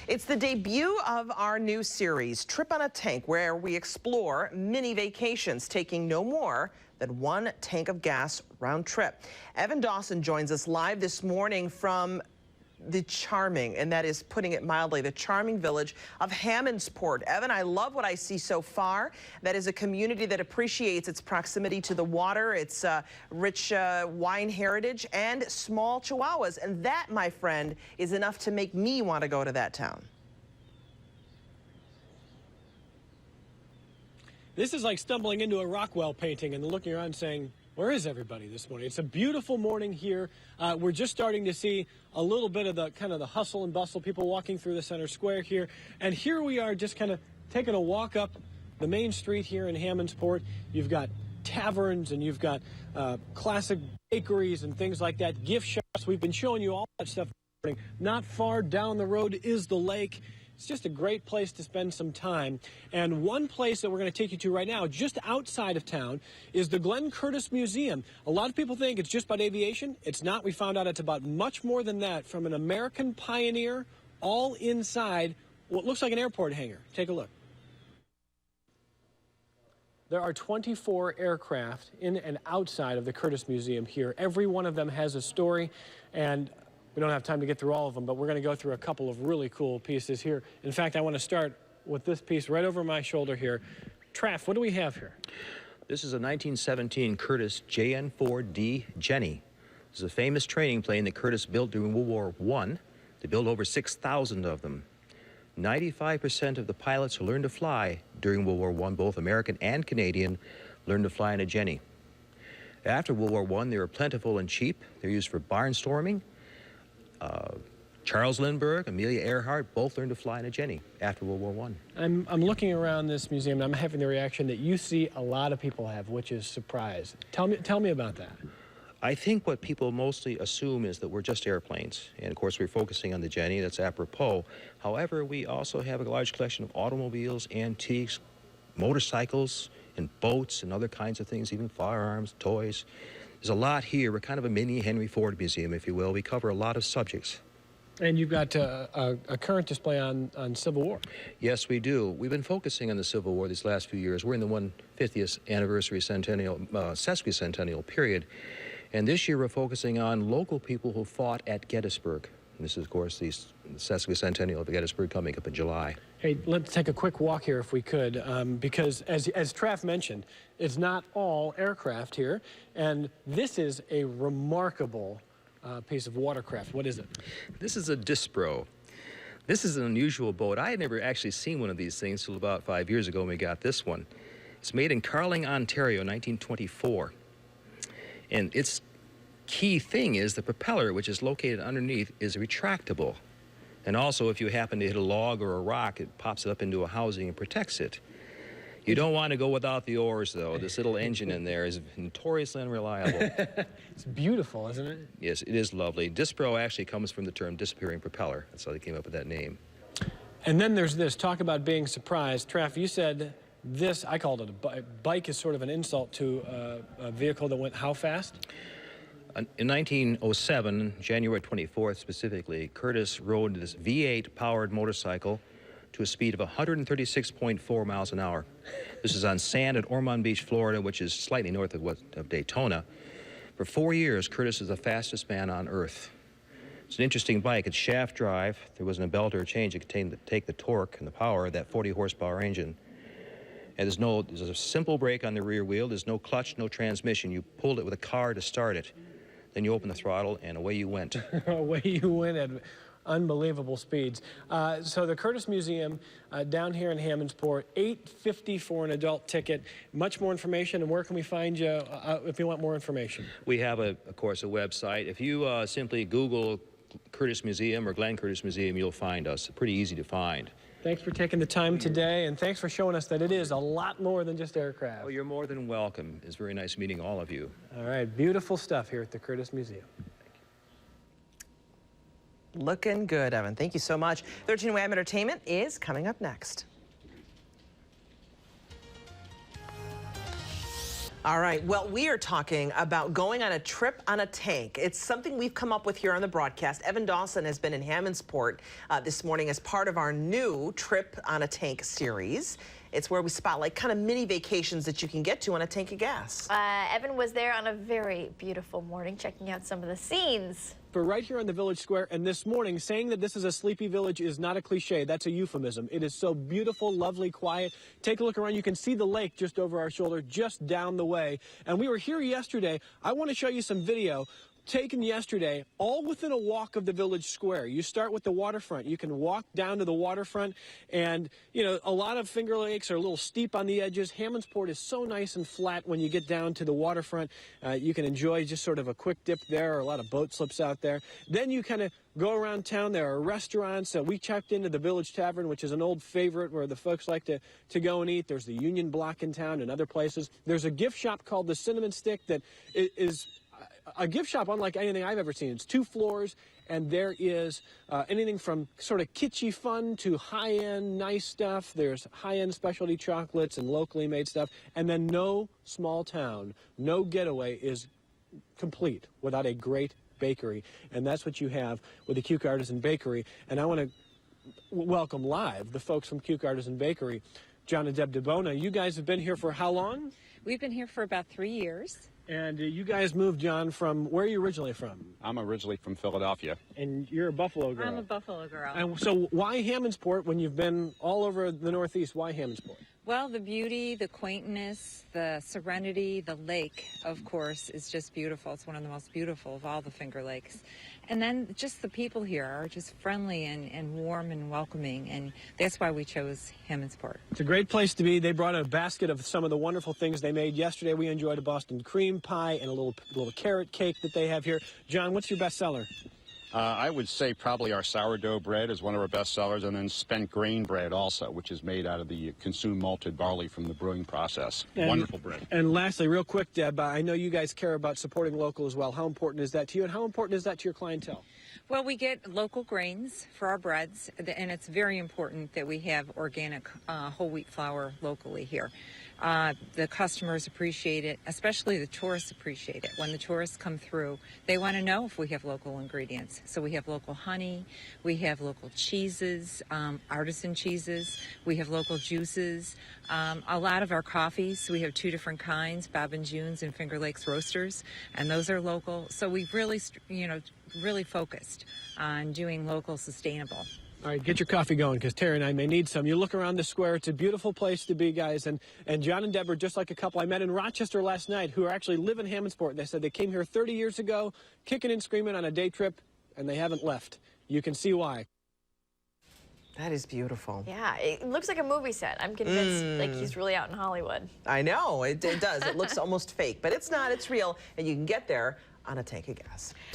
It's the debut of our new series, Trip on a Tank, where we explore mini vacations, taking no more than one tank of gas round trip. Evan Dawson joins us live this morning from the charming, and that is putting it mildly, the charming village of Hammondsport. Evan, I love what I see so far. That is a community that appreciates its proximity to the water, its rich wine heritage, and small chihuahuas. And that, my friend, is enough to make me want to go to that town. This is like stumbling into a Rockwell painting and looking around saying, where is everybody this morning? It's a beautiful morning here. We're just starting to see a little bit of the kind of the hustle and bustle, people walking through the center square here. And here we are just kind of taking a walk up the main street here in Hammondsport. You've got taverns and you've got classic bakeries and things like that, gift shops. We've been showing you all that stuff. Not far down the road is the lake. It's just a great place to spend some time. And one place that we're going to take you to right now, just outside of town, is the Glenn Curtiss Museum. A lot of people think it's just about aviation. It's not. We found out it's about much more than that. From an American pioneer, all inside what looks like an airport hangar. Take a look. There are 24 aircraft in and outside of the Curtiss Museum here. Every one of them has a story, and we don't have time to get through all of them, but we're going to go through a couple of really cool pieces here. In fact, I want to start with this piece right over my shoulder here. Traff, what do we have here? This is a 1917 Curtiss JN-4D Jenny. This is a famous training plane that Curtiss built during World War I. They built over 6,000 of them. 95% of the pilots who learned to fly during World War I, both American and Canadian, learned to fly in a Jenny. After World War I, they were plentiful and cheap. They're used for barnstorming. Charles Lindbergh, Amelia Earhart, both learned to fly in a Jenny after World War I. I'm looking around this museum, and I'm having the reaction that you see a lot of people have, which is surprise. Tell me about that. I think what people mostly assume is that we're just airplanes. And, of course, we're focusing on the Jenny. That's apropos. However, we also have a large collection of automobiles, antiques, motorcycles, and boats, and other kinds of things, even firearms, toys. There's a lot here. We're kind of a mini Henry Ford museum, if you will. We cover a lot of subjects. And you've got a current display on Civil War. Yes, we do. We've been focusing on the Civil War these last few years. We're in the 150th anniversary sesquicentennial period. And this year we're focusing on local people who fought at Gettysburg. And this is, of course, the sesquicentennial of Gettysburg coming up in July. Hey, let's take a quick walk here if we could, because as Traff mentioned, it's not all aircraft here. And this is a remarkable piece of watercraft. What is it? This is a Dispro. This is an unusual boat. I had never actually seen one of these things until about 5 years ago when we got this one. It's made in Carling, Ontario, 1924. And its key thing is the propeller, which is located underneath, is retractable. And also, if you happen to hit a log or a rock, it pops it up into a housing and protects it. You don't want to go without the oars, though. This little engine in there is notoriously unreliable. It's beautiful, isn't it? Yes, it is lovely. Dispro actually comes from the term disappearing propeller. That's how they came up with that name. And then there's this, talk about being surprised. Traff, you said this, I called it a bike, is sort of an insult to a vehicle that went how fast? In 1907, January 24th specifically, Curtiss rode this V8 powered motorcycle to a speed of 136.4 miles an hour. This is on sand at Ormond Beach, Florida, which is slightly north of Daytona. For 4 years, Curtiss is the fastest man on Earth. It's an interesting bike. It's shaft drive. There wasn't a belt or a change to take the torque and the power of that 40 horsepower engine. And there's a simple brake on the rear wheel. There's no clutch, no transmission. You pulled it with a car to start it. Then you open the throttle, and away you went. Away you went at unbelievable speeds. So the Curtiss Museum down here in Hammondsport, $8.50 for an adult ticket. Much more information, and where can we find you if you want more information? We have, of course, a website. If you simply Google Curtiss Museum or Glenn Curtiss Museum, you'll find us. Pretty easy to find. Thanks for taking the time today, and thanks for showing us that it is a lot more than just aircraft. Oh, you're more than welcome. It's very nice meeting all of you. All right, beautiful stuff here at the Curtiss Museum. Looking good, Evan. Thank you so much. 13 Wham Entertainment is coming up next. All right, well, we are talking about going on a trip on a tank. It's something we've come up with here on the broadcast. Evan Dawson has been in Hammondsport this morning as part of our new Trip on a Tank series. It's where we spotlight kind of mini vacations that you can get to on a tank of gas. Evan was there on a very beautiful morning, checking out some of the scenes. We're right here on the Village Square, and this morning, saying that this is a sleepy village is not a cliche. That's a euphemism. It is so beautiful, lovely, quiet. Take a look around. You can see the lake just over our shoulder, just down the way. And we were here yesterday. I want to show you some video taken yesterday, all within a walk of the Village Square. You start with the waterfront. You can walk down to the waterfront, and, you know, a lot of Finger Lakes are a little steep on the edges. Hammondsport is so nice and flat when you get down to the waterfront. You can enjoy just sort of a quick dip there, or a lot of boat slips out there. Then you kind of go around town. There are restaurants. We checked into the Village Tavern, which is an old favorite where the folks like to go and eat. There's the Union Block in town and other places. There's a gift shop called the Cinnamon Stick that is a gift shop unlike anything I've ever seen. It's 2 floors, and there is anything from sort of kitschy fun to high-end nice stuff. There's high-end specialty chocolates and locally made stuff. And then no small town, no getaway is complete without a great bakery. And that's what you have with the Cuke Artisan Bakery. And I want to welcome live the folks from Cuke Artisan Bakery, John and Deb DeBona. You guys have been here for how long? We've been here for about 3 years. And you guys moved, John, from where are you originally from? I'm originally from Philadelphia. And you're a Buffalo girl. I'm a Buffalo girl. And so why Hammondsport when you've been all over the Northeast? Why Hammondsport? Well, the beauty, the quaintness, the serenity, the lake, of course, is just beautiful. It's one of the most beautiful of all the Finger Lakes. And then just the people here are just friendly and warm and welcoming, and that's why we chose Hammondsport. It's a great place to be. They brought a basket of some of the wonderful things they made. Yesterday we enjoyed a Boston cream pie and a little carrot cake that they have here. John, what's your best seller? I would say probably our sourdough bread is one of our best sellers, and then spent grain bread also, which is made out of the consumed malted barley from the brewing process. Wonderful bread. And lastly, real quick, Deb, I know you guys care about supporting local as well. How important is that to you, and how important is that to your clientele? Well, we get local grains for our breads, and it's very important that we have organic whole wheat flour locally here. The customers appreciate it, especially the tourists appreciate it. When the tourists come through, they want to know if we have local ingredients. So we have local honey, we have local cheeses, artisan cheeses, we have local juices, a lot of our coffees. We have 2 different kinds, Bob and June's and Finger Lakes Roasters, and those are local. So we've really, really focused on doing local sustainable. All right, get your coffee going, because Terry and I may need some. You look around the square. It's a beautiful place to be, guys. And John and Deb are just like a couple I met in Rochester last night who actually live in Hammondsport. They said they came here 30 years ago, kicking and screaming on a day trip, and they haven't left. You can see why. That is beautiful. Yeah, it looks like a movie set. I'm convinced like he's really out in Hollywood. I know, it does. It looks almost fake, but it's not. It's real, and you can get there on a tank of gas.